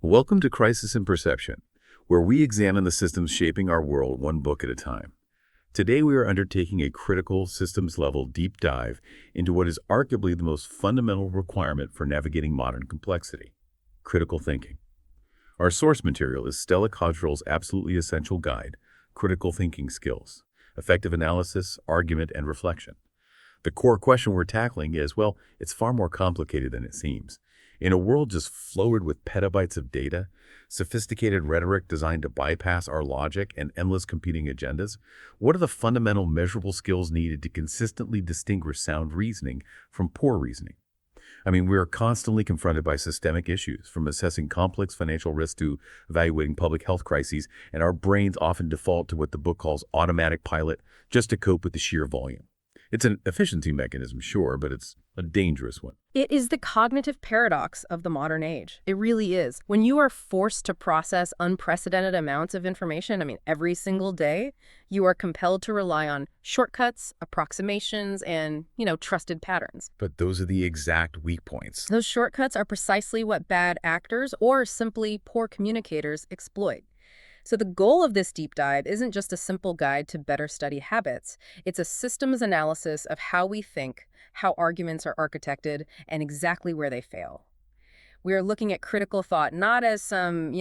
Welcome to Crisis in Perception, where we examine the systems shaping our world one book at a time. Today we are undertaking a critical systems-level deep dive into what is arguably the most fundamental requirement for navigating modern complexity: critical thinking. Our source material is Stella Cottrell's absolutely essential guide, Critical Thinking Skills, Effective Analysis, Argument, and Reflection. The core question we're tackling is, well, it's far more complicated than it seems. In a world just flooded with petabytes of data, sophisticated rhetoric designed to bypass our logic, and endless competing agendas, what are the fundamental measurable skills needed to consistently distinguish sound reasoning from poor reasoning? We are constantly confronted by systemic issues, from assessing complex financial risks to evaluating public health crises, and our brains often default to what the book calls automatic pilot just to cope with the sheer volume. It's an efficiency mechanism, sure, but it's a dangerous one. It is the cognitive paradox of the modern age. It really is. When you are forced to process unprecedented amounts of information, every single day, you are compelled to rely on shortcuts, approximations, and, trusted patterns. But those are the exact weak points. Those shortcuts are precisely what bad actors or simply poor communicators exploit. So the goal of this deep dive isn't just a simple guide to better study habits. It's a systems analysis of how we think, how arguments are architected, and exactly where they fail. We are looking at critical thought not as some,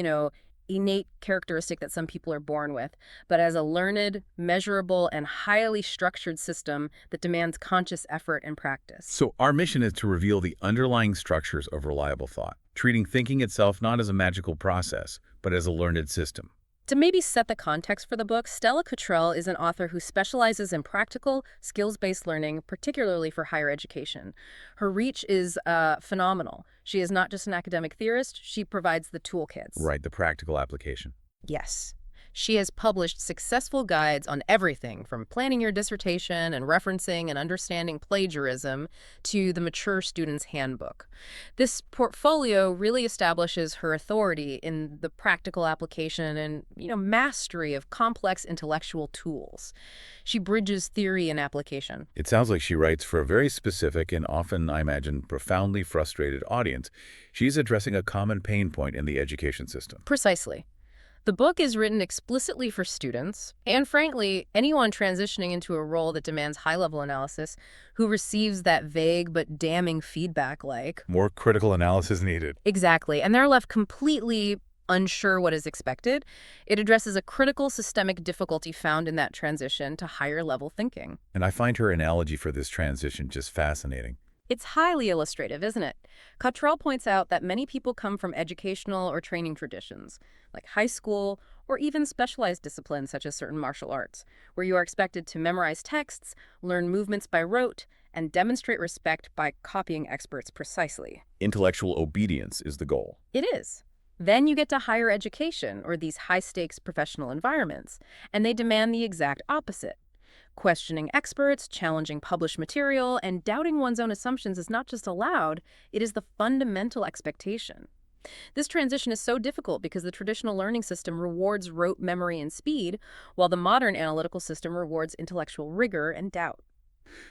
innate characteristic that some people are born with, but as a learned, measurable, and highly structured system that demands conscious effort and practice. So our mission is to reveal the underlying structures of reliable thought, treating thinking itself not as a magical process, but as a learned system. To maybe set the context for the book, Stella Cottrell is an author who specializes in practical, skills-based learning, particularly for higher education. Her reach is phenomenal. She is not just an academic theorist, she provides the toolkits. Right, the practical application. Yes. She has published successful guides on everything from planning your dissertation and referencing and understanding plagiarism to the mature student's handbook. This portfolio really establishes her authority in the practical application and, mastery of complex intellectual tools. She bridges theory and application. It sounds like she writes for a very specific and often, I imagine, profoundly frustrated audience. She's addressing a common pain point in the education system. Precisely. The book is written explicitly for students, and frankly, anyone transitioning into a role that demands high-level analysis who receives that vague but damning feedback like, More critical analysis needed. exactly, and they're left completely unsure what is expected. It addresses a critical systemic difficulty found in that transition to higher-level thinking. And I find her analogy for this transition just fascinating. It's highly illustrative, isn't it? Cottrell points out that many people come from educational or training traditions, like high school or even specialized disciplines such as certain martial arts, where you are expected to memorize texts, learn movements by rote, and demonstrate respect by copying experts precisely. Intellectual obedience is the goal. It is. Then you get to higher education, or these high-stakes professional environments, and they demand the exact opposite. Questioning experts, challenging published material, and doubting one's own assumptions is not just allowed, it is the fundamental expectation. This transition is so difficult because the traditional learning system rewards rote memory and speed, while the modern analytical system rewards intellectual rigor and doubt.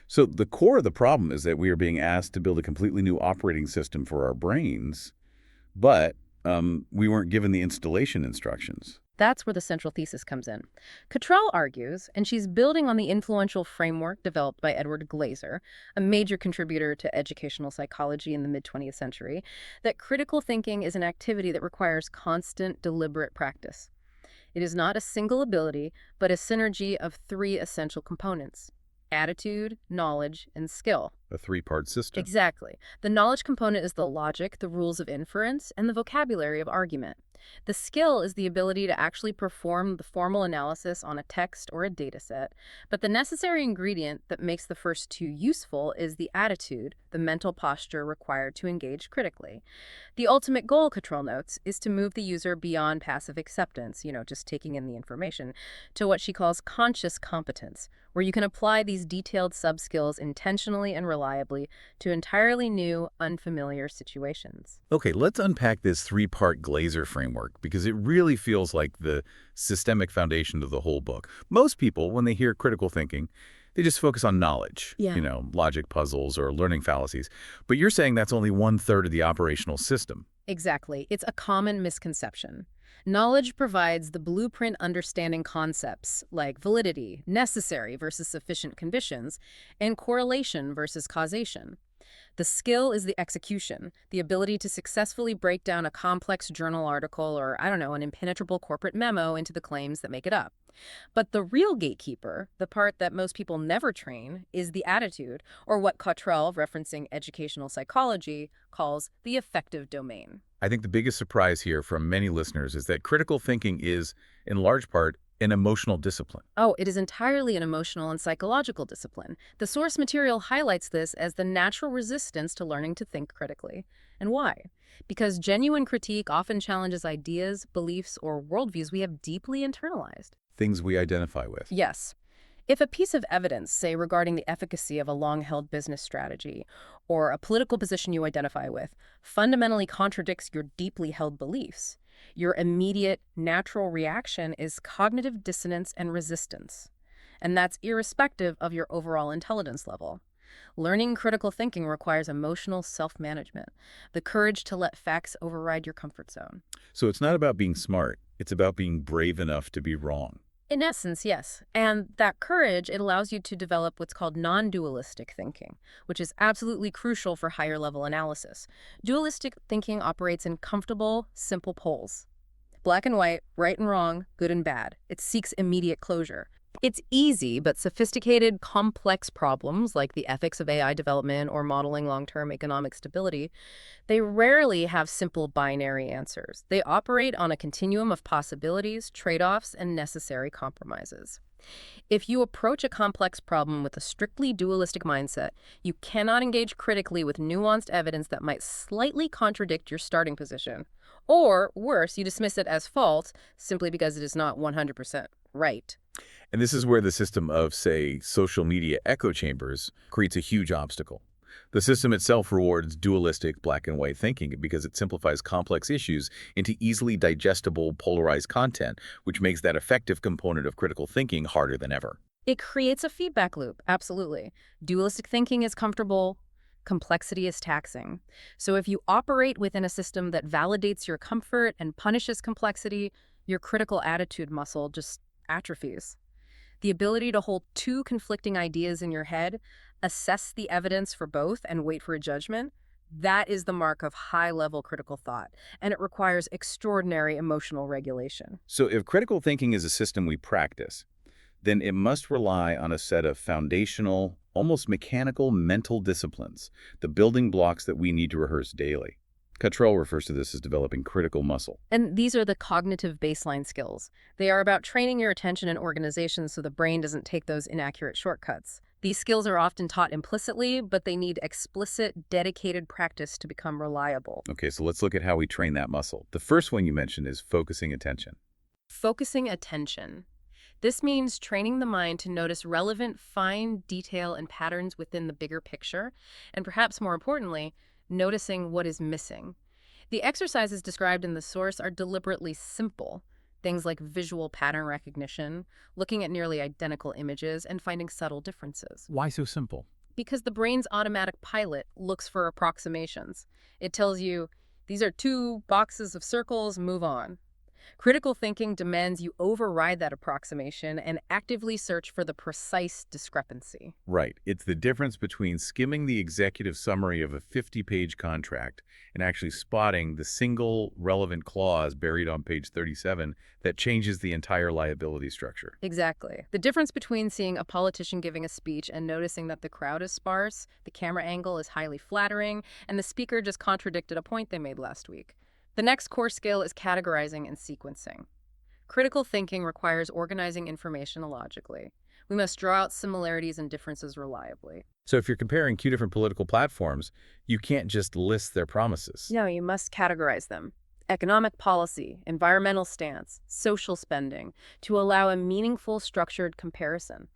So the core of the problem is that we are being asked to build a completely new operating system for our brains, but we weren't given the installation instructions. That's where the central thesis comes in. Cottrell argues, and she's building on the influential framework developed by Edward Glaser, a major contributor to educational psychology in the mid-20th century, that critical thinking is an activity that requires constant, deliberate practice. It is not a single ability, but a synergy of three essential components: attitude, knowledge, and skill. A three-part system. Exactly. The knowledge component is the logic, the rules of inference, and the vocabulary of argument. The skill is the ability to actually perform the formal analysis on a text or a data set, but the necessary ingredient that makes the first two useful is the attitude, the mental posture required to engage critically. The ultimate goal, Cottrell notes, is to move the user beyond passive acceptance, just taking in the information, to what she calls conscious competence, where you can apply these detailed sub-skills intentionally and reliably to entirely new, unfamiliar situations. Okay, let's unpack this three-part Glaser framework, because it really feels like the systemic foundation of the whole book. Most people, when they hear critical thinking, they just focus on knowledge, Yeah. logic puzzles or learning fallacies. But you're saying that's only 1/3 of the operational system. Exactly. It's a common misconception. Knowledge provides the blueprint understanding concepts like validity, necessary versus sufficient conditions, and correlation versus causation. The skill is the execution, the ability to successfully break down a complex journal article or, I don't know, an impenetrable corporate memo into the claims that make it up. But the real gatekeeper, the part that most people never train, is the attitude, or what Cottrell, referencing educational psychology, calls the affective domain. I think the biggest surprise here from many listeners is that critical thinking is, in large part, an emotional discipline. Oh, it is entirely an emotional and psychological discipline. The source material highlights this as the natural resistance to learning to think critically. And why? Because genuine critique often challenges ideas, beliefs, or worldviews we have deeply internalized. Things we identify with. Yes. If a piece of evidence, say regarding the efficacy of a long-held business strategy or a political position you identify with, fundamentally contradicts your deeply held beliefs, your immediate, natural reaction is cognitive dissonance and resistance. And that's irrespective of your overall intelligence level. Learning critical thinking requires emotional self-management, the courage to let facts override your comfort zone. So it's not about being smart. It's about being brave enough to be wrong. In essence, yes. And that courage, it allows you to develop what's called non-dualistic thinking, which is absolutely crucial for higher level analysis. Dualistic thinking operates in comfortable, simple poles. Black and white, right and wrong, good and bad. It seeks immediate closure. It's easy, but sophisticated, complex problems like the ethics of AI development or modeling long-term economic stability, they rarely have simple binary answers. They operate on a continuum of possibilities, trade-offs, and necessary compromises. If you approach a complex problem with a strictly dualistic mindset, you cannot engage critically with nuanced evidence that might slightly contradict your starting position. Or, worse, you dismiss it as false simply because it is not 100% right. And this is where the system of, say, social media echo chambers creates a huge obstacle. The system itself rewards dualistic black and white thinking because it simplifies complex issues into easily digestible, polarized content, which makes that effective component of critical thinking harder than ever. It creates a feedback loop, absolutely. Dualistic thinking is comfortable, complexity is taxing. So if you operate within a system that validates your comfort and punishes complexity, your critical attitude muscle just atrophies. The ability to hold two conflicting ideas in your head, assess the evidence for both, and wait for a judgment, that is the mark of high-level critical thought, and it requires extraordinary emotional regulation. So if critical thinking is a system we practice, then it must rely on a set of foundational, almost mechanical mental disciplines, the building blocks that we need to rehearse daily. Cottrell refers to this as developing critical muscle. And these are the cognitive baseline skills. They are about training your attention and organization so the brain doesn't take those inaccurate shortcuts. These skills are often taught implicitly, but they need explicit, dedicated practice to become reliable. Okay, so let's look at how we train that muscle. The first one you mentioned is focusing attention. Focusing attention. This means training the mind to notice relevant, fine detail and patterns within the bigger picture, and perhaps more importantly, noticing what is missing. The exercises described in the source are deliberately simple. Things like visual pattern recognition, looking at nearly identical images, and finding subtle differences. Why so simple? Because the brain's automatic pilot looks for approximations. It tells you, these are two boxes of circles, move on. Critical thinking demands you override that approximation and actively search for the precise discrepancy. Right. It's the difference between skimming the executive summary of a 50-page contract and actually spotting the single relevant clause buried on page 37 that changes the entire liability structure. Exactly. The difference between seeing a politician giving a speech and noticing that the crowd is sparse, the camera angle is highly flattering, and the speaker just contradicted a point they made last week. The next core skill is categorizing and sequencing. Critical thinking requires organizing information logically. We must draw out similarities and differences reliably. So if you're comparing two different political platforms, you can't just list their promises. No, you must categorize them. Economic policy, environmental stance, social spending, to allow a meaningful, structured comparison.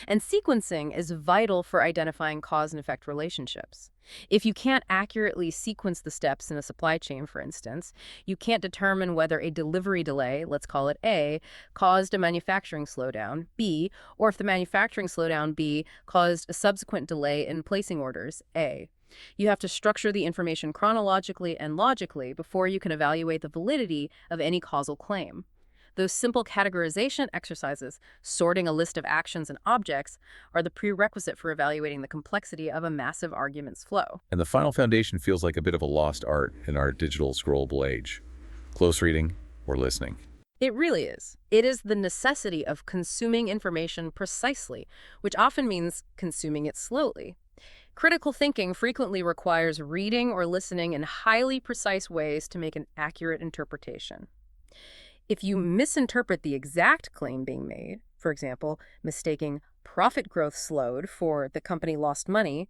And sequencing is vital for identifying cause and effect relationships. If you can't accurately sequence the steps in a supply chain, for instance, you can't determine whether a delivery delay, let's call it A, caused a manufacturing slowdown, B, or if the manufacturing slowdown, B, caused a subsequent delay in placing orders, A. You have to structure the information chronologically and logically before you can evaluate the validity of any causal claim. Those simple categorization exercises, sorting a list of actions and objects, are the prerequisite for evaluating the complexity of a massive argument's flow. And the final foundation feels like a bit of a lost art in our digital scrollable age. Close reading or listening. It really is. It is the necessity of consuming information precisely, which often means consuming it slowly. Critical thinking frequently requires reading or listening in highly precise ways to make an accurate interpretation. If you misinterpret the exact claim being made, for example, mistaking profit growth slowed for the company lost money,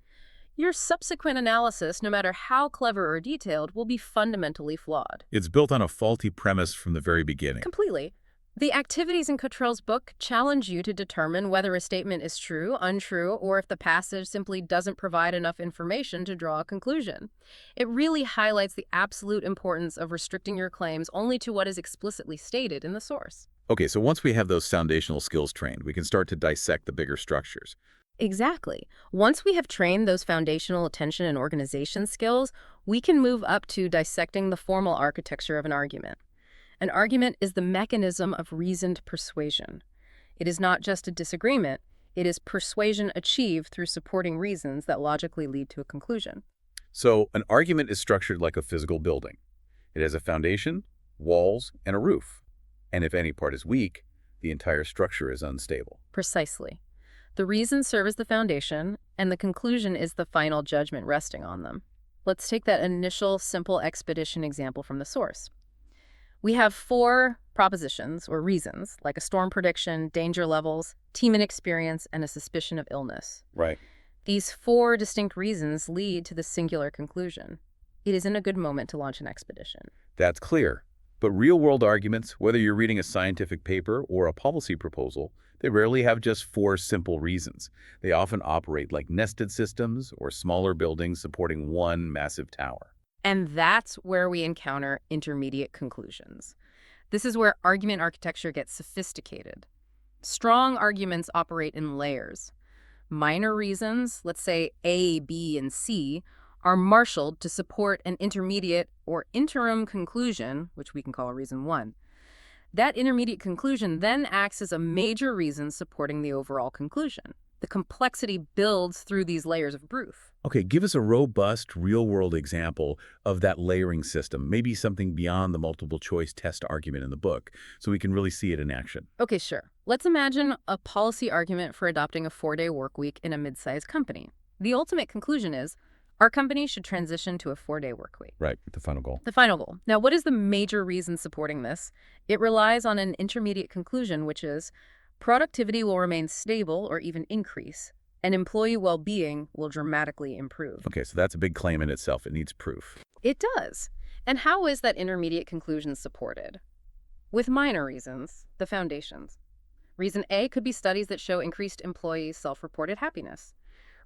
your subsequent analysis, no matter how clever or detailed, will be fundamentally flawed. It's built on a faulty premise from the very beginning. Completely. The activities in Cottrell's book challenge you to determine whether a statement is true, untrue, or if the passage simply doesn't provide enough information to draw a conclusion. It really highlights the absolute importance of restricting your claims only to what is explicitly stated in the source. Okay, so once we have those foundational skills trained, we can start to dissect the bigger structures. Exactly. Once we have trained those foundational attention and organization skills, we can move up to dissecting the formal architecture of an argument. An argument is the mechanism of reasoned persuasion. It is not just a disagreement, it is persuasion achieved through supporting reasons that logically lead to a conclusion. So an argument is structured like a physical building. It has a foundation, walls, and a roof. And if any part is weak, the entire structure is unstable. Precisely. The reasons serve as the foundation, and the conclusion is the final judgment resting on them. Let's take that initial simple expedition example from the source. We have 4 propositions or reasons, like a storm prediction, danger levels, team inexperience, and a suspicion of illness. Right. These 4 distinct reasons lead to the singular conclusion. It isn't a good moment to launch an expedition. That's clear. But real-world arguments, whether you're reading a scientific paper or a policy proposal, they rarely have just 4 simple reasons. They often operate like nested systems or smaller buildings supporting one massive tower. And that's where we encounter intermediate conclusions. This is where argument architecture gets sophisticated. Strong arguments operate in layers. Minor reasons, let's say A, B, and C, are marshaled to support an intermediate or interim conclusion, which we can call reason 1. That intermediate conclusion then acts as a major reason supporting the overall conclusion. The complexity builds through these layers of proof. Okay, give us a robust, real-world example of that layering system, maybe something beyond the multiple choice test argument in the book, so we can really see it in action. Okay, sure. Let's imagine a policy argument for adopting a 4-day work week in a mid-sized company. The ultimate conclusion is our company should transition to a 4-day work week. Right, the final goal. The final goal. Now, what is the major reason supporting this? It relies on an intermediate conclusion, which is productivity will remain stable or even increase, and employee well-being will dramatically improve. Okay, so that's a big claim in itself. It needs proof. It does. And how is that intermediate conclusion supported? With minor reasons, the foundations. Reason A could be studies that show increased employee self-reported happiness.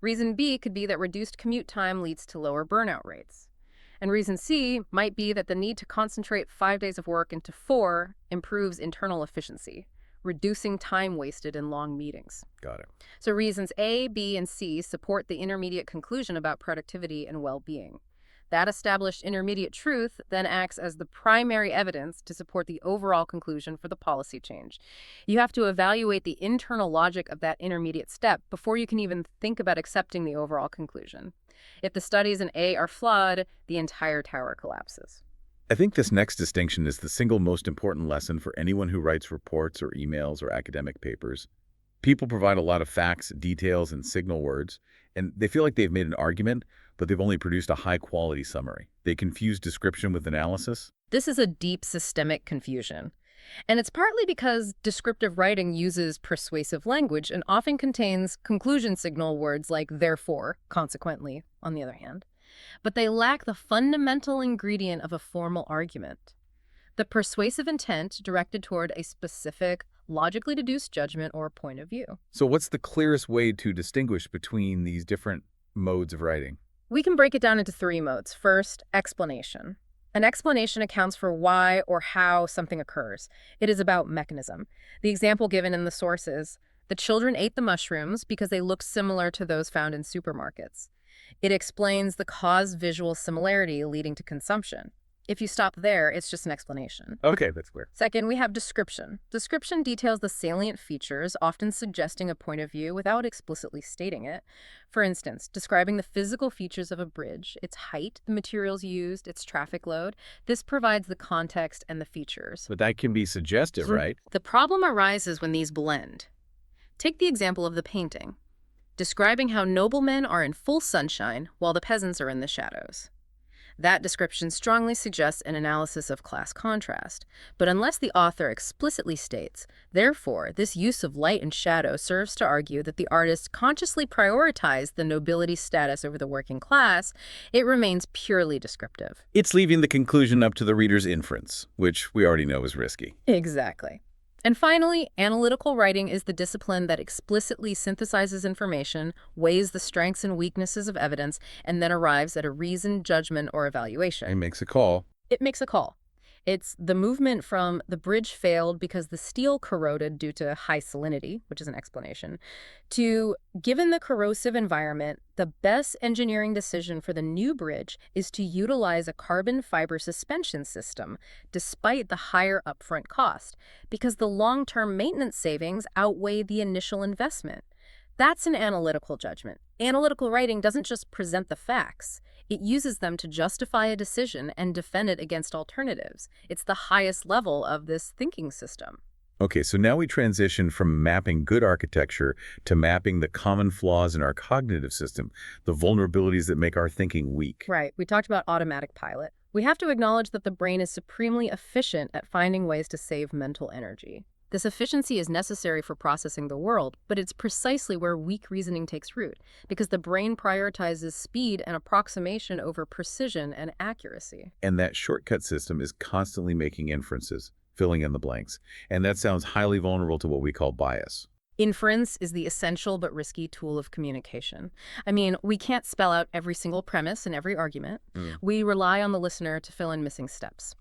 Reason B could be that reduced commute time leads to lower burnout rates. And reason C might be that the need to concentrate 5 days of work into 4 improves internal efficiency, reducing time wasted in long meetings. Got it. So reasons A, B, and C support the intermediate conclusion about productivity and well-being. That established intermediate truth then acts as the primary evidence to support the overall conclusion for the policy change. You have to evaluate the internal logic of that intermediate step before you can even think about accepting the overall conclusion. If the studies in A are flawed, the entire tower collapses. I think this next distinction is the single most important lesson for anyone who writes reports or emails or academic papers. People provide a lot of facts, details, and signal words, and they feel like they've made an argument, but they've only produced a high-quality summary. They confuse description with analysis. This is a deep systemic confusion. And it's partly because descriptive writing uses persuasive language and often contains conclusion signal words like therefore, consequently, on the other hand. But they lack the fundamental ingredient of a formal argument. The persuasive intent directed toward a specific, logically deduced judgment or point of view. So what's the clearest way to distinguish between these different modes of writing? We can break it down into 3 modes. First, explanation. An explanation accounts for why or how something occurs. It is about mechanism. The example given in the source is, the children ate the mushrooms because they looked similar to those found in supermarkets. It explains the cause-visual similarity leading to consumption. If you stop there, it's just an explanation. Okay, that's clear. Second, we have description. Description details the salient features, often suggesting a point of view without explicitly stating it. For instance, describing the physical features of a bridge, its height, the materials used, its traffic load. This provides the context and the features. But that can be suggestive, right? The problem arises when these blend. Take the example of the painting, describing how noblemen are in full sunshine while the peasants are in the shadows. That description strongly suggests an analysis of class contrast, but unless the author explicitly states, therefore, this use of light and shadow serves to argue that the artist consciously prioritized the nobility status over the working class, it remains purely descriptive. It's leaving the conclusion up to the reader's inference, which we already know is risky. Exactly. And finally, analytical writing is the discipline that explicitly synthesizes information, weighs the strengths and weaknesses of evidence, and then arrives at a reasoned judgment or evaluation. And makes a call. It makes a call. It's the movement from the bridge failed because the steel corroded due to high salinity, which is an explanation, to given the corrosive environment, the best engineering decision for the new bridge is to utilize a carbon fiber suspension system despite the higher upfront cost, because the long-term maintenance savings outweigh the initial investment. That's an analytical judgment. Analytical writing doesn't just present the facts. It uses them to justify a decision and defend it against alternatives. It's the highest level of this thinking system. Okay, so now we transition from mapping good architecture to mapping the common flaws in our cognitive system, the vulnerabilities that make our thinking weak. Right. We talked about automatic pilot. We have to acknowledge that the brain is supremely efficient at finding ways to save mental energy. This efficiency is necessary for processing the world, but it's precisely where weak reasoning takes root, because the brain prioritizes speed and approximation over precision and accuracy. And that shortcut system is constantly making inferences, filling in the blanks. And that sounds highly vulnerable to what we call bias. Inference is the essential but risky tool of communication. I mean, we can't spell out every single premise and every argument. We rely on the listener to fill in missing steps.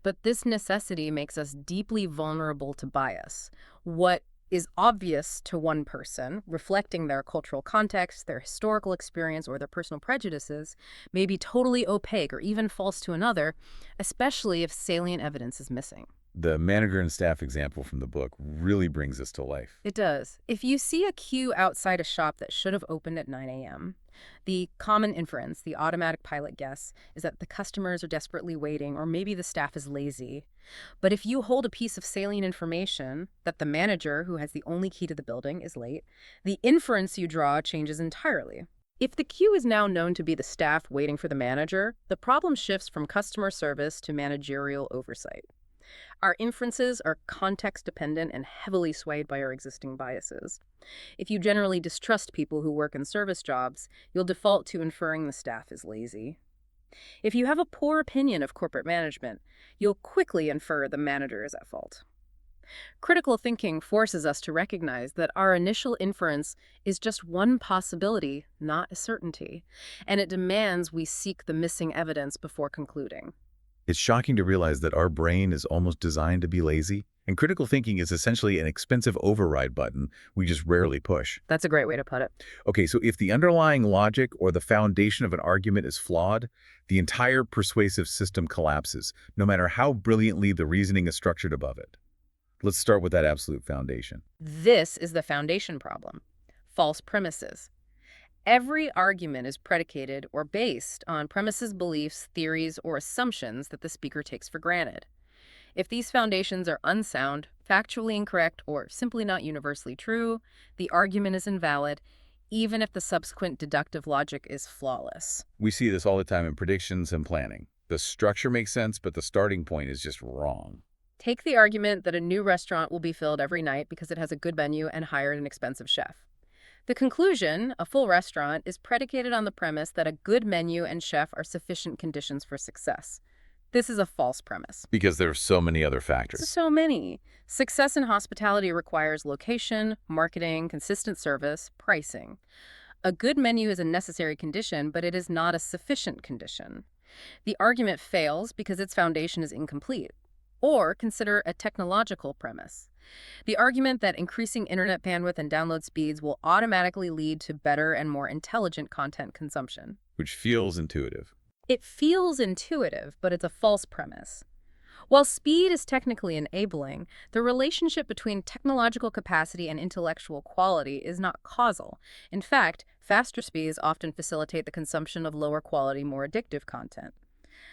But this necessity makes us deeply vulnerable to bias. What is obvious to one person, reflecting their cultural context, their historical experience, or their personal prejudices, may be totally opaque or even false to another, especially if salient evidence is missing. The manager and staff example from the book really brings this to life. It does. If you see a queue outside a shop that should have opened at 9 a.m., the common inference, the automatic pilot guess, is that the customers are desperately waiting or maybe the staff is lazy. But if you hold a piece of salient information that the manager, who has the only key to the building, is late, the inference you draw changes entirely. If the queue is now known to be the staff waiting for the manager, the problem shifts from customer service to managerial oversight. Our inferences are context-dependent and heavily swayed by our existing biases. If you generally distrust people who work in service jobs, you'll default to inferring the staff is lazy. If you have a poor opinion of corporate management, you'll quickly infer the manager is at fault. Critical thinking forces us to recognize that our initial inference is just one possibility, not a certainty, and it demands we seek the missing evidence before concluding. It's shocking to realize that our brain is almost designed to be lazy, and critical thinking is essentially an expensive override button we just rarely push. That's a great way to put it. Okay, so if the underlying logic or the foundation of an argument is flawed, the entire persuasive system collapses, no matter how brilliantly the reasoning is structured above it. Let's start with that absolute foundation. This is the foundation problem. False premises. Every argument is predicated or based on premises, beliefs, theories, or assumptions that the speaker takes for granted. If these foundations are unsound, factually incorrect, or simply not universally true, the argument is invalid, even if the subsequent deductive logic is flawless. We see this all the time in predictions and planning. The structure makes sense, but the starting point is just wrong. Take the argument that a new restaurant will be filled every night because it has a good menu and hired an expensive chef. The conclusion, a full restaurant, is predicated on the premise that a good menu and chef are sufficient conditions for success. This is a false premise. Because there are so many other factors. So many. Success in hospitality requires location, marketing, consistent service, pricing. A good menu is a necessary condition, but it is not a sufficient condition. The argument fails because its foundation is incomplete. Or consider a technological premise. The argument that increasing internet bandwidth and download speeds will automatically lead to better and more intelligent content consumption. Which feels intuitive. It feels intuitive, but it's a false premise. While speed is technically enabling, the relationship between technological capacity and intellectual quality is not causal. In fact, faster speeds often facilitate the consumption of lower quality, more addictive content.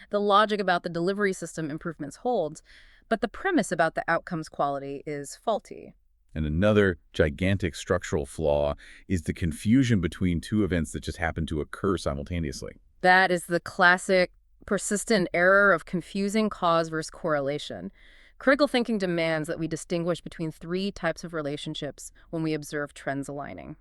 The logic about the delivery system improvements holds, but the premise about the outcomes quality is faulty. And another gigantic structural flaw is the confusion between two events that just happen to occur simultaneously. That is the classic persistent error of confusing cause versus correlation. Critical thinking demands that we distinguish between three types of relationships when we observe trends aligning.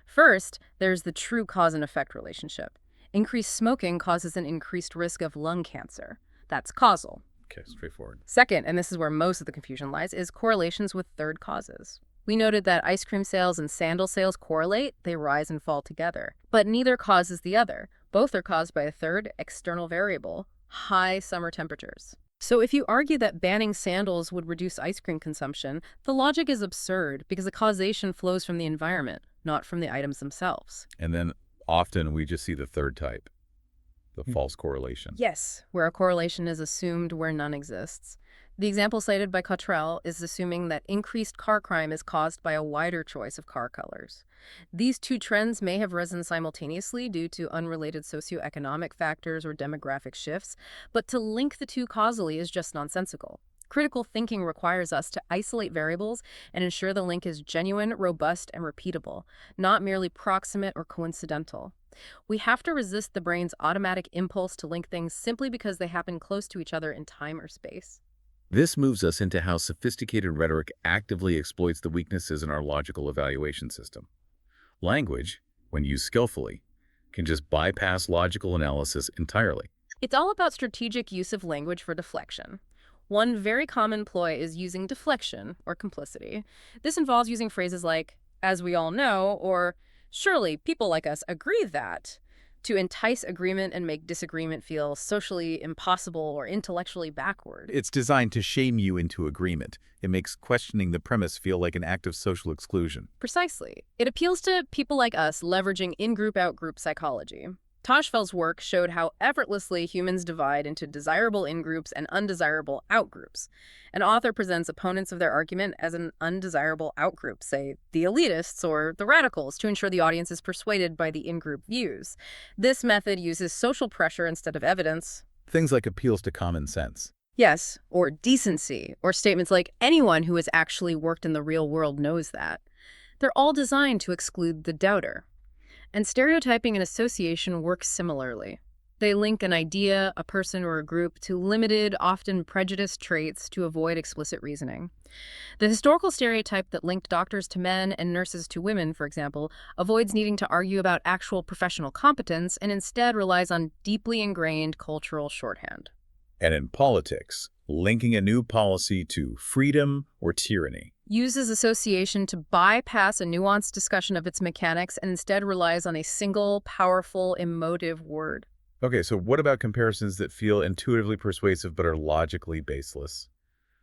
First, there's the true cause and effect relationship. Increased smoking causes an increased risk of lung cancer. That's causal. Okay, straightforward. Second, and this is where most of the confusion lies, is correlations with third causes. We noted that ice cream sales and sandal sales correlate, they rise and fall together. But neither causes the other. Both are caused by a third, external variable, high summer temperatures. So if you argue that banning sandals would reduce ice cream consumption, the logic is absurd because the causation flows from the environment, not from the items themselves. And then often we just see the third type, the false correlation. Yes, where a correlation is assumed where none exists. The example cited by Cottrell is assuming that increased car crime is caused by a wider choice of car colors. These two trends may have risen simultaneously due to unrelated socioeconomic factors or demographic shifts, but to link the two causally is just nonsensical. Critical thinking requires us to isolate variables and ensure the link is genuine, robust, and repeatable, not merely proximate or coincidental. We have to resist the brain's automatic impulse to link things simply because they happen close to each other in time or space. This moves us into how sophisticated rhetoric actively exploits the weaknesses in our logical evaluation system. Language, when used skillfully, can just bypass logical analysis entirely. It's all about strategic use of language for deflection. One very common ploy is using deflection or complicity. This involves using phrases like, as we all know, or surely people like us agree that, to entice agreement and make disagreement feel socially impossible or intellectually backward. It's designed to shame you into agreement. It makes questioning the premise feel like an act of social exclusion. Precisely. It appeals to people like us leveraging in-group, out-group psychology. Tajfeld's work showed how effortlessly humans divide into desirable in-groups and undesirable out-groups. An author presents opponents of their argument as an undesirable out-group, say the elitists or the radicals, to ensure the audience is persuaded by the in-group views. This method uses social pressure instead of evidence. Things like appeals to common sense. Yes, or decency, or statements like anyone who has actually worked in the real world knows that. They're all designed to exclude the doubter. And stereotyping and association work similarly. They link an idea, a person, or a group to limited, often prejudiced traits to avoid explicit reasoning. The historical stereotype that linked doctors to men and nurses to women, for example, avoids needing to argue about actual professional competence and instead relies on deeply ingrained cultural shorthand. And in politics, linking a new policy to freedom or tyranny. Uses association to bypass a nuanced discussion of its mechanics and instead relies on a single, powerful, emotive word. Okay, so what about comparisons that feel intuitively persuasive but are logically baseless?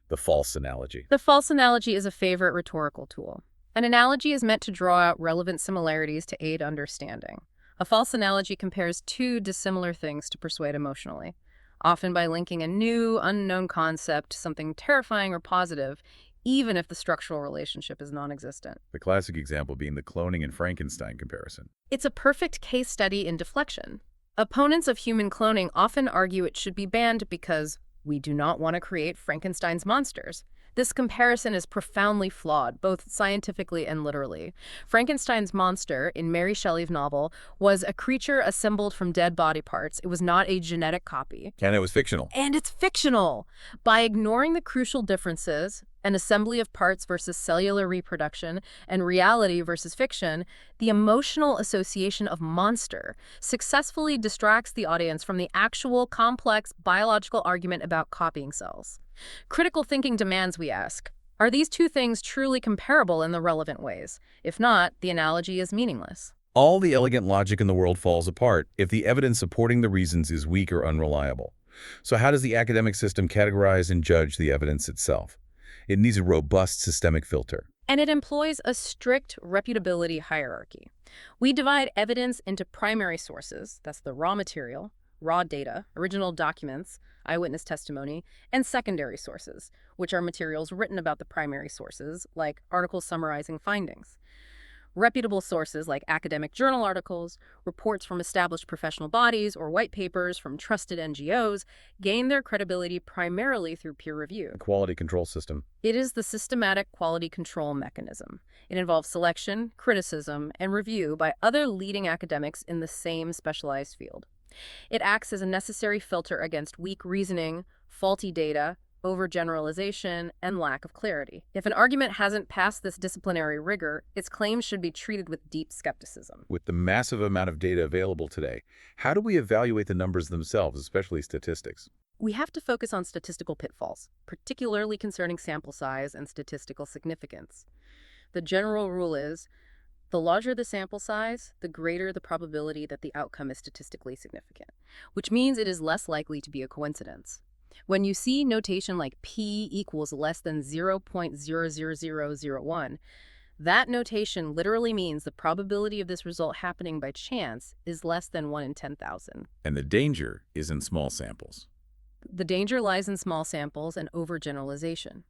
The false analogy. The false analogy is a favorite rhetorical tool. An analogy is meant to draw out relevant similarities to aid understanding. A false analogy compares two dissimilar things to persuade emotionally, often by linking a new, unknown concept to something terrifying or positive, even if the structural relationship is non-existent. The classic example being the cloning and Frankenstein comparison. It's a perfect case study in deflection. Opponents of human cloning often argue it should be banned because we do not want to create Frankenstein's monsters. This comparison is profoundly flawed, both scientifically and literally. Frankenstein's monster, in Mary Shelley's novel, was a creature assembled from dead body parts. It was not a genetic copy. And it was fictional. And it's fictional. By ignoring the crucial differences, an assembly of parts versus cellular reproduction, and reality versus fiction, the emotional association of monster successfully distracts the audience from the actual complex biological argument about copying cells. Critical thinking demands we ask, are these two things truly comparable in the relevant ways? If not, the analogy is meaningless. All the elegant logic in the world falls apart if the evidence supporting the reasons is weak or unreliable. So how does the academic system categorize and judge the evidence itself? It needs a robust systemic filter. And it employs a strict reputability hierarchy. We divide evidence into primary sources, that's the raw material, raw data, original documents, eyewitness testimony, and secondary sources, which are materials written about the primary sources, like articles summarizing findings. Reputable sources like academic journal articles, reports from established professional bodies, or white papers from trusted NGOs gain their credibility primarily through peer review. Quality control system. It is the systematic quality control mechanism. It involves selection, criticism, and review by other leading academics in the same specialized field. It acts as a necessary filter against weak reasoning, faulty data, overgeneralization, and lack of clarity. If an argument hasn't passed this disciplinary rigor, its claims should be treated with deep skepticism. With the massive amount of data available today, how do we evaluate the numbers themselves, especially statistics? We have to focus on statistical pitfalls, particularly concerning sample size and statistical significance. The general rule is, the larger the sample size, the greater the probability that the outcome is statistically significant, which means it is less likely to be a coincidence. When you see notation like p equals less than 0.00001, that notation literally means the probability of this result happening by chance is less than 1 in 10,000. And the danger is in small samples. The danger lies in small samples and overgeneralization.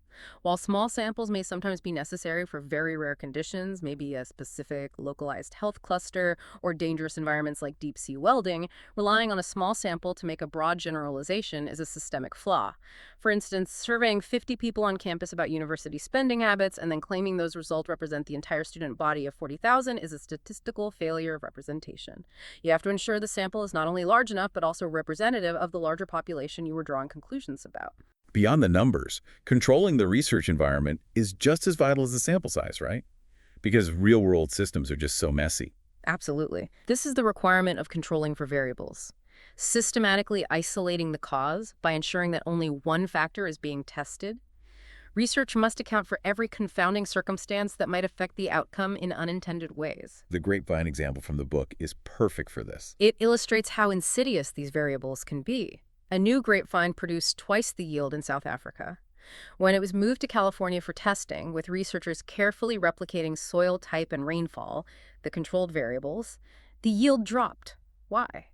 While small samples may sometimes be necessary for very rare conditions, maybe a specific localized health cluster or dangerous environments like deep-sea welding, relying on a small sample to make a broad generalization is a systemic flaw. For instance, surveying 50 people on campus about university spending habits and then claiming those results represent the entire student body of 40,000 is a statistical failure of representation. You have to ensure the sample is not only large enough, but also representative of the larger population you were drawing conclusions about. Beyond the numbers, controlling the research environment is just as vital as the sample size, right? Because real-world systems are just so messy. Absolutely. This is the requirement of controlling for variables. Systematically isolating the cause by ensuring that only one factor is being tested. Research must account for every confounding circumstance that might affect the outcome in unintended ways. The grapevine example from the book is perfect for this. It illustrates how insidious these variables can be. A new grapevine produced twice the yield in South Africa. When it was moved to California for testing, with researchers carefully replicating soil type and rainfall, the controlled variables, the yield dropped. Why?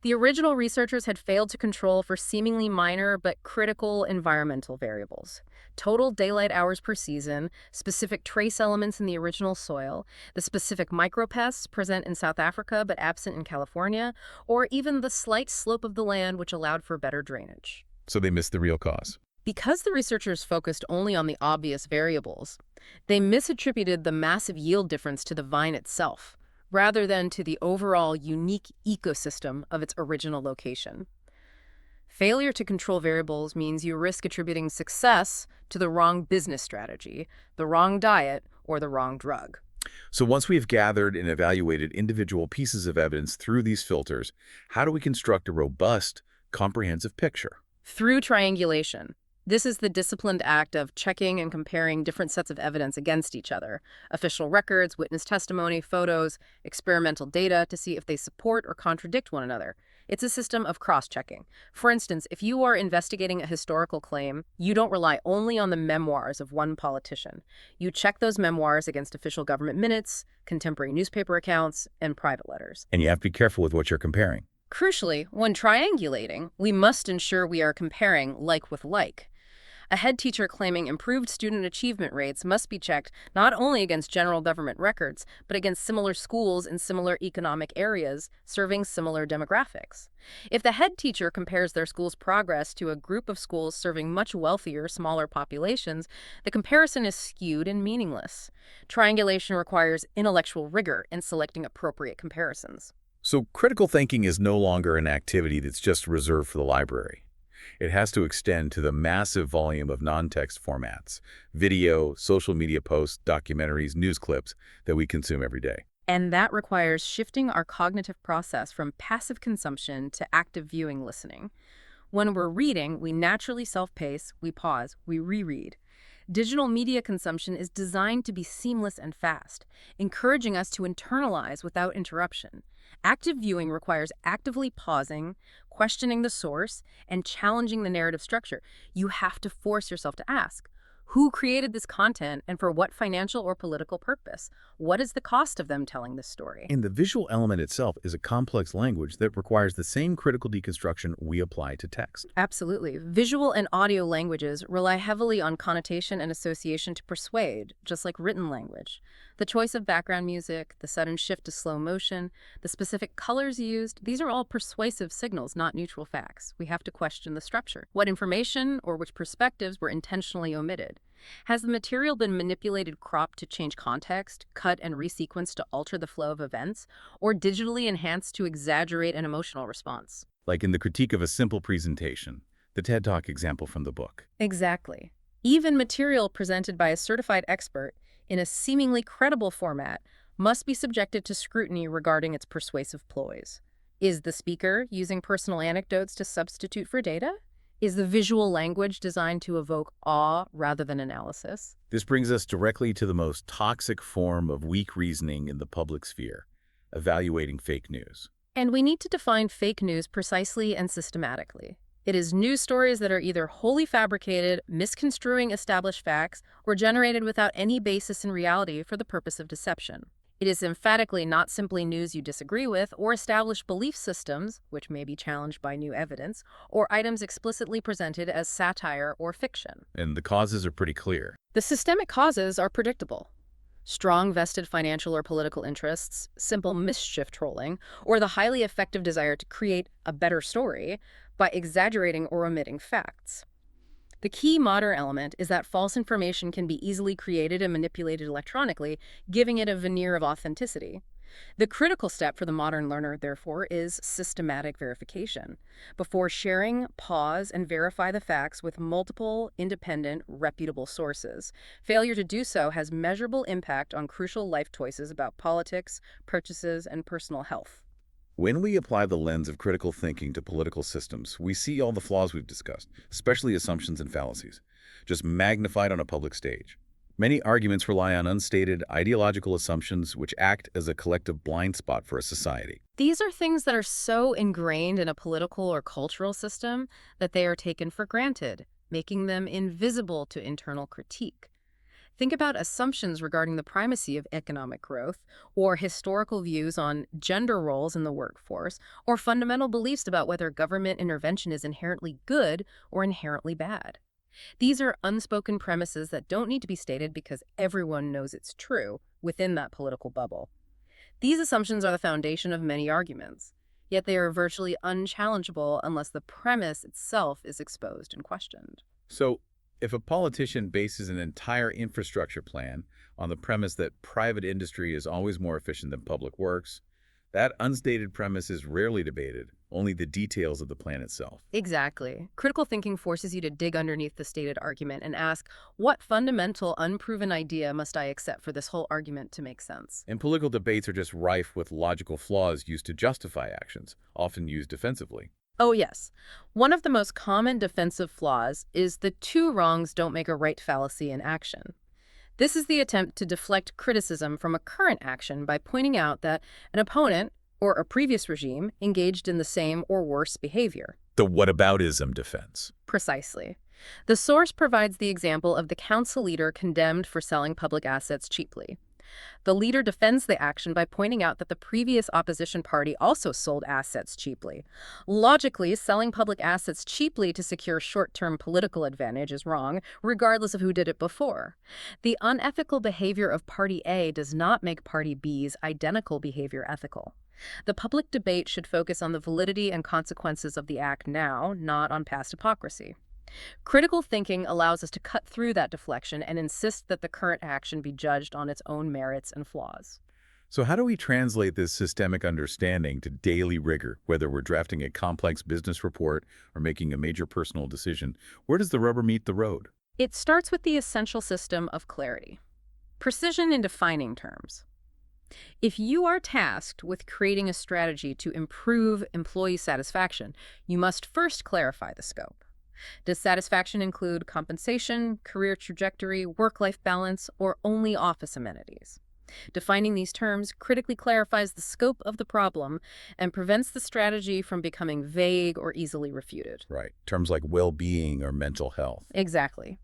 The original researchers had failed to control for seemingly minor but critical environmental variables. Total daylight hours per season, specific trace elements in the original soil, the specific micropests present in South Africa but absent in California, or even the slight slope of the land which allowed for better drainage. So they missed the real cause. Because the researchers focused only on the obvious variables, they misattributed the massive yield difference to the vine itself, rather than to the overall unique ecosystem of its original location. Failure to control variables means you risk attributing success to the wrong business strategy, the wrong diet, or the wrong drug. So once we've gathered and evaluated individual pieces of evidence through these filters, how do we construct a robust, comprehensive picture? Through triangulation. This is the disciplined act of checking and comparing different sets of evidence against each other, official records, witness testimony, photos, experimental data to see if they support or contradict one another. It's a system of cross-checking. For instance, if you are investigating a historical claim, you don't rely only on the memoirs of one politician. You check those memoirs against official government minutes, contemporary newspaper accounts, and private letters. And you have to be careful with what you're comparing. Crucially, when triangulating, we must ensure we are comparing like with like. A head teacher claiming improved student achievement rates must be checked not only against general government records, but against similar schools in similar economic areas serving similar demographics. If the head teacher compares their school's progress to a group of schools serving much wealthier, smaller populations, the comparison is skewed and meaningless. Triangulation requires intellectual rigor in selecting appropriate comparisons. So critical thinking is no longer an activity that's just reserved for the library. It has to extend to the massive volume of non-text formats, video, social media posts, documentaries, news clips that we consume every day. And that requires shifting our cognitive process from passive consumption to active viewing listening. When we're reading, we naturally self-pace, we pause, we reread. Digital media consumption is designed to be seamless and fast, encouraging us to internalize without interruption. Active viewing requires actively pausing, questioning the source, and challenging the narrative structure. You have to force yourself to ask, who created this content and for what financial or political purpose? What is the cost of them telling this story? And the visual element itself is a complex language that requires the same critical deconstruction we apply to text. Absolutely. Visual and audio languages rely heavily on connotation and association to persuade, just like written language. The choice of background music, the sudden shift to slow motion, the specific colors used, these are all persuasive signals, not neutral facts. We have to question the structure. What information or which perspectives were intentionally omitted? Has the material been manipulated, cropped to change context, cut and resequenced to alter the flow of events, or digitally enhanced to exaggerate an emotional response? Like in the critique of a simple presentation, the TED Talk example from the book. Exactly. Even material presented by a certified expert in a seemingly credible format must be subjected to scrutiny regarding its persuasive ploys. Is the speaker using personal anecdotes to substitute for data? Is the visual language designed to evoke awe rather than analysis? This brings us directly to the most toxic form of weak reasoning in the public sphere, evaluating fake news. And we need to define fake news precisely and systematically. It is news stories that are either wholly fabricated, misconstruing established facts, or generated without any basis in reality for the purpose of deception. It is emphatically not simply news you disagree with or established belief systems, which may be challenged by new evidence, or items explicitly presented as satire or fiction. And the causes are pretty clear. The systemic causes are predictable. Strong vested financial or political interests, simple mischief trolling, or the highly effective desire to create a better story by exaggerating or omitting facts. The key modern element is that false information can be easily created and manipulated electronically, giving it a veneer of authenticity. The critical step for the modern learner, therefore, is systematic verification. Before sharing, pause and verify the facts with multiple, independent, reputable sources. Failure to do so has measurable impact on crucial life choices about politics, purchases, and personal health. When we apply the lens of critical thinking to political systems, we see all the flaws we've discussed, especially assumptions and fallacies, just magnified on a public stage. Many arguments rely on unstated ideological assumptions which act as a collective blind spot for a society. These are things that are so ingrained in a political or cultural system that they are taken for granted, making them invisible to internal critique. Think about assumptions regarding the primacy of economic growth, or historical views on gender roles in the workforce, or fundamental beliefs about whether government intervention is inherently good or inherently bad. These are unspoken premises that don't need to be stated because everyone knows it's true within that political bubble. These assumptions are the foundation of many arguments, yet they are virtually unchallengeable unless the premise itself is exposed and questioned. So, if a politician bases an entire infrastructure plan on the premise that private industry is always more efficient than public works, that unstated premise is rarely debated, only the details of the plan itself. Exactly. Critical thinking forces you to dig underneath the stated argument and ask, what fundamental, unproven idea must I accept for this whole argument to make sense? And political debates are just rife with logical flaws used to justify actions, often used defensively. Oh, yes. One of the most common defensive flaws is the two wrongs don't make a right fallacy in action. This is the attempt to deflect criticism from a current action by pointing out that an opponent or a previous regime engaged in the same or worse behavior. The whataboutism defense. Precisely. The source provides the example of the council leader condemned for selling public assets cheaply. The leader defends the action by pointing out that the previous opposition party also sold assets cheaply. Logically, selling public assets cheaply to secure short-term political advantage is wrong, regardless of who did it before. The unethical behavior of Party A does not make Party B's identical behavior ethical. The public debate should focus on the validity and consequences of the act now, not on past hypocrisy. Critical thinking allows us to cut through that deflection and insist that the current action be judged on its own merits and flaws. So how do we translate this systemic understanding to daily rigor, whether we're drafting a complex business report or making a major personal decision? Where does the rubber meet the road? It starts with the essential system of clarity. Precision in defining terms. If you are tasked with creating a strategy to improve employee satisfaction, you must first clarify the scope. Does satisfaction include compensation, career trajectory, work-life balance, or only office amenities? Defining these terms critically clarifies the scope of the problem and prevents the strategy from becoming vague or easily refuted. Right. Terms like well-being or mental health. Exactly.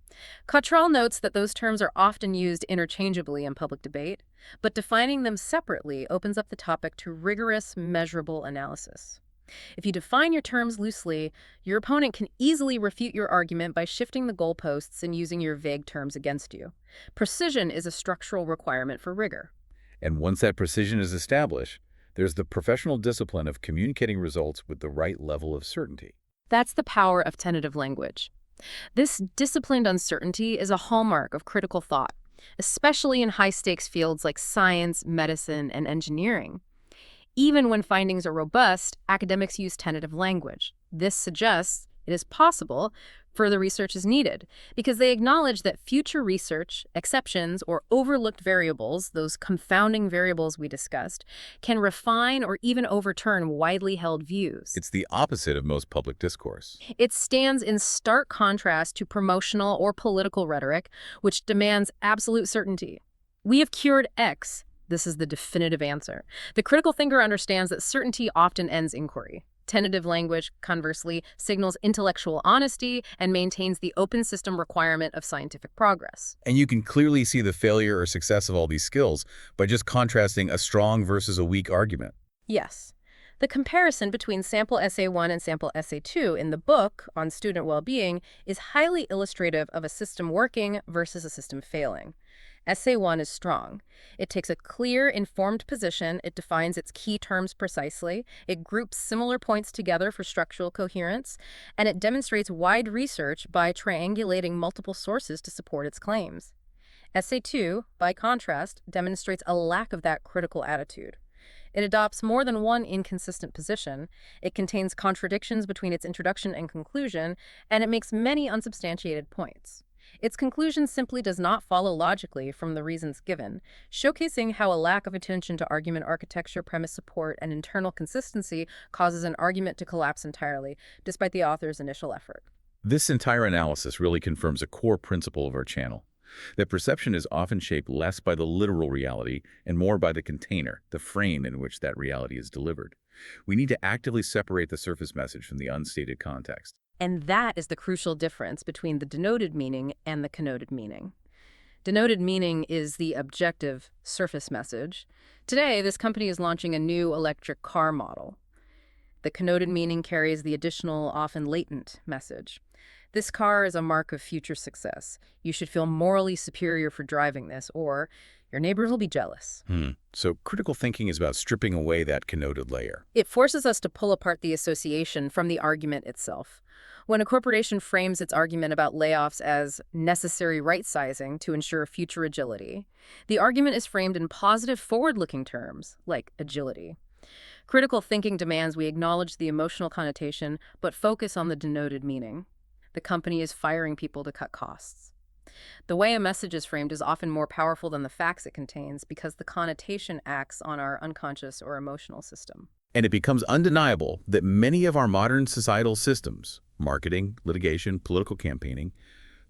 Cottrell notes that those terms are often used interchangeably in public debate, but defining them separately opens up the topic to rigorous, measurable analysis. If you define your terms loosely, your opponent can easily refute your argument by shifting the goalposts and using your vague terms against you. Precision is a structural requirement for rigor. And once that precision is established, there's the professional discipline of communicating results with the right level of certainty. That's the power of tentative language. This disciplined uncertainty is a hallmark of critical thought, especially in high-stakes fields like science, medicine, and engineering. Even when findings are robust, academics use tentative language. This suggests it is possible further research is needed because they acknowledge that future research, exceptions, or overlooked variables, those confounding variables we discussed, can refine or even overturn widely held views. It's the opposite of most public discourse. It stands in stark contrast to promotional or political rhetoric, which demands absolute certainty. We have cured X. This is the definitive answer. The critical thinker understands that certainty often ends inquiry. Tentative language, conversely, signals intellectual honesty and maintains the open system requirement of scientific progress. And you can clearly see the failure or success of all these skills by just contrasting a strong versus a weak argument. Yes. The comparison between sample Essay 1 and sample Essay 2 in the book on student well-being is highly illustrative of a system working versus a system failing. Essay 1 is strong. It takes a clear, informed position, it defines its key terms precisely, it groups similar points together for structural coherence, and it demonstrates wide research by triangulating multiple sources to support its claims. Essay 2, by contrast, demonstrates a lack of that critical attitude. It adopts more than one inconsistent position, it contains contradictions between its introduction and conclusion, and it makes many unsubstantiated points. Its conclusion simply does not follow logically from the reasons given, showcasing how a lack of attention to argument architecture, premise support, and internal consistency causes an argument to collapse entirely, despite the author's initial effort. This entire analysis really confirms a core principle of our channel, that perception is often shaped less by the literal reality and more by the container, the frame in which that reality is delivered. We need to actively separate the surface message from the unstated context. And that is the crucial difference between the denoted meaning and the connoted meaning. Denoted meaning is the objective surface message. Today, this company is launching a new electric car model. The connoted meaning carries the additional, often latent message. This car is a mark of future success. You should feel morally superior for driving this, or your neighbors will be jealous. So critical thinking is about stripping away that connoted layer. It forces us to pull apart the association from the argument itself. When a corporation frames its argument about layoffs as necessary right-sizing to ensure future agility, the argument is framed in positive forward-looking terms, like agility. Critical thinking demands we acknowledge the emotional connotation, but focus on the denoted meaning. The company is firing people to cut costs. The way a message is framed is often more powerful than the facts it contains because the connotation acts on our unconscious or emotional system. And it becomes undeniable that many of our modern societal systems, marketing, litigation, political campaigning,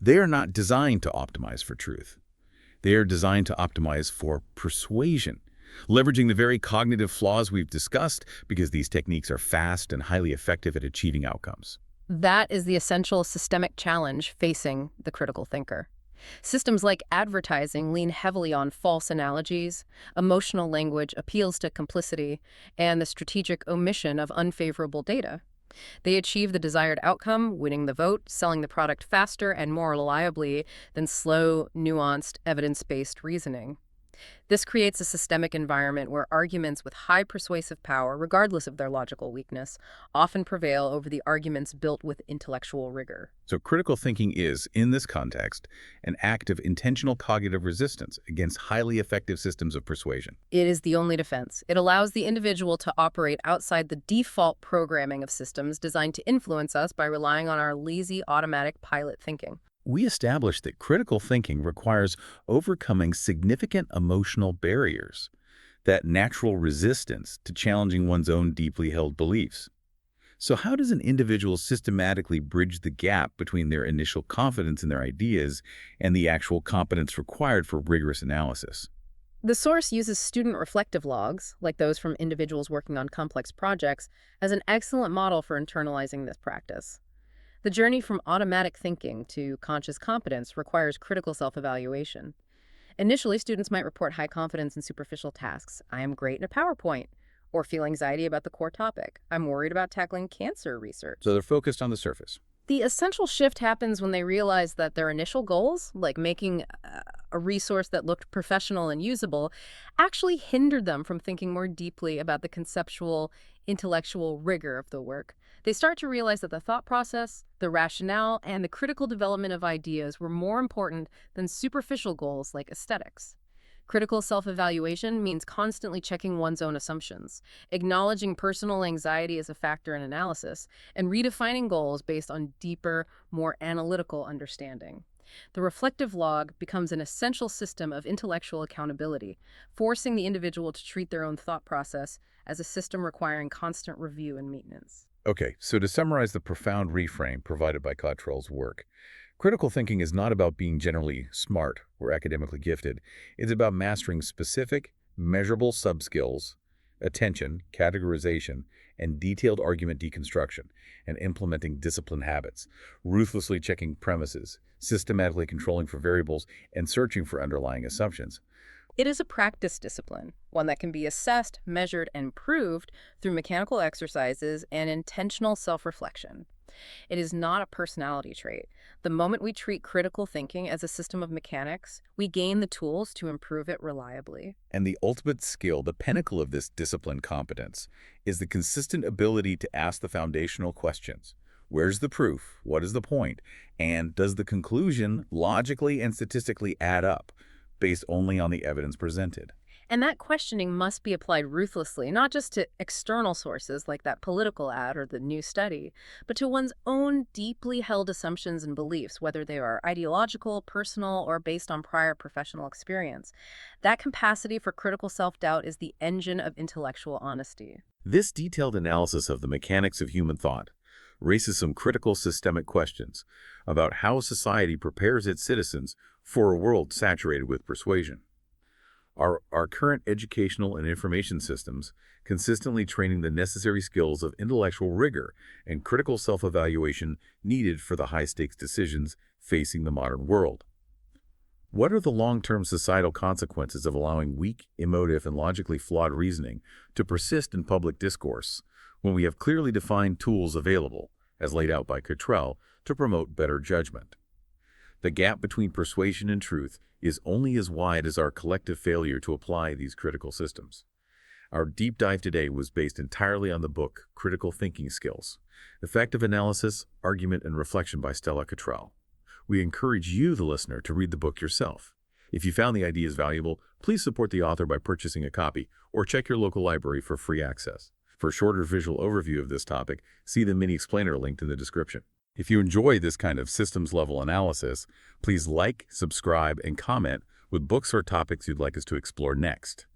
they are not designed to optimize for truth. They are designed to optimize for persuasion, leveraging the very cognitive flaws we've discussed because these techniques are fast and highly effective at achieving outcomes. That is the essential systemic challenge facing the critical thinker. Systems like advertising lean heavily on false analogies, emotional language appeals to complicity, and the strategic omission of unfavorable data. They achieve the desired outcome, winning the vote, selling the product faster and more reliably than slow, nuanced, evidence-based reasoning. This creates a systemic environment where arguments with high persuasive power, regardless of their logical weakness, often prevail over the arguments built with intellectual rigor. So critical thinking is, in this context, an act of intentional cognitive resistance against highly effective systems of persuasion. It is the only defense. It allows the individual to operate outside the default programming of systems designed to influence us by relying on our lazy, automatic pilot thinking. We established that critical thinking requires overcoming significant emotional barriers, that natural resistance to challenging one's own deeply held beliefs. So how does an individual systematically bridge the gap between their initial confidence in their ideas and the actual competence required for rigorous analysis? The source uses student reflective logs, like those from individuals working on complex projects, as an excellent model for internalizing this practice. The journey from automatic thinking to conscious competence requires critical self-evaluation. Initially, students might report high confidence in superficial tasks. I am great in a PowerPoint. Or feel anxiety about the core topic. I'm worried about tackling cancer So research. they're focused on the surface. The essential shift happens when they realize that their initial goals, like making a resource that looked professional and usable, actually hindered them from thinking more deeply about the conceptual, intellectual rigor of the work. They start to realize that the thought process, the rationale, and the critical development of ideas were more important than superficial goals like aesthetics. Critical self-evaluation means constantly checking one's own assumptions, acknowledging personal anxiety as a factor in analysis, and redefining goals based on deeper, more analytical understanding. The reflective log becomes an essential system of intellectual accountability, forcing the individual to treat their own thought process as a system requiring constant review and maintenance. Okay, so to summarize the profound reframe provided by Cottrell's work, critical thinking is not about being generally smart or academically gifted. It's about mastering specific, measurable subskills, attention, categorization, and detailed argument deconstruction, and implementing disciplined habits, ruthlessly checking premises, systematically controlling for variables, and searching for underlying assumptions. It is a practice discipline, one that can be assessed, measured, and proved through mechanical exercises and intentional self-reflection. It is not a personality trait. The moment we treat critical thinking as a system of mechanics, we gain the tools to improve it reliably. And the ultimate skill, the pinnacle of this disciplined competence, is the consistent ability to ask the foundational questions. Where's the proof? What is the point? And does the conclusion logically and statistically add up, based only on the evidence presented? And that questioning must be applied ruthlessly, not just to external sources like that political ad or the new study, but to one's own deeply held assumptions and beliefs, whether they are ideological, personal, or based on prior professional experience. That capacity for critical self-doubt is the engine of intellectual honesty. This detailed analysis of the mechanics of human thought raises some critical systemic questions about how society prepares its citizens for a world saturated with persuasion. Our current educational and information systems consistently training the necessary skills of intellectual rigor and critical self-evaluation needed for the high-stakes decisions facing the modern world? What are the long-term societal consequences of allowing weak, emotive, and logically flawed reasoning to persist in public discourse when we have clearly defined tools available, as laid out by Cottrell, to promote better judgment? The gap between persuasion and truth is only as wide as our collective failure to apply these critical systems. Our deep dive today was based entirely on the book Critical Thinking Skills, Effective Analysis, Argument, and Reflection by Stella Cottrell. We encourage you, the listener, to read the book yourself. If you found the ideas valuable, please support the author by purchasing a copy or check your local library for free access. For a shorter visual overview of this topic, see the mini explainer linked in the description. If you enjoy this kind of systems-level analysis, please like, subscribe, and comment with books or topics you'd like us to explore next.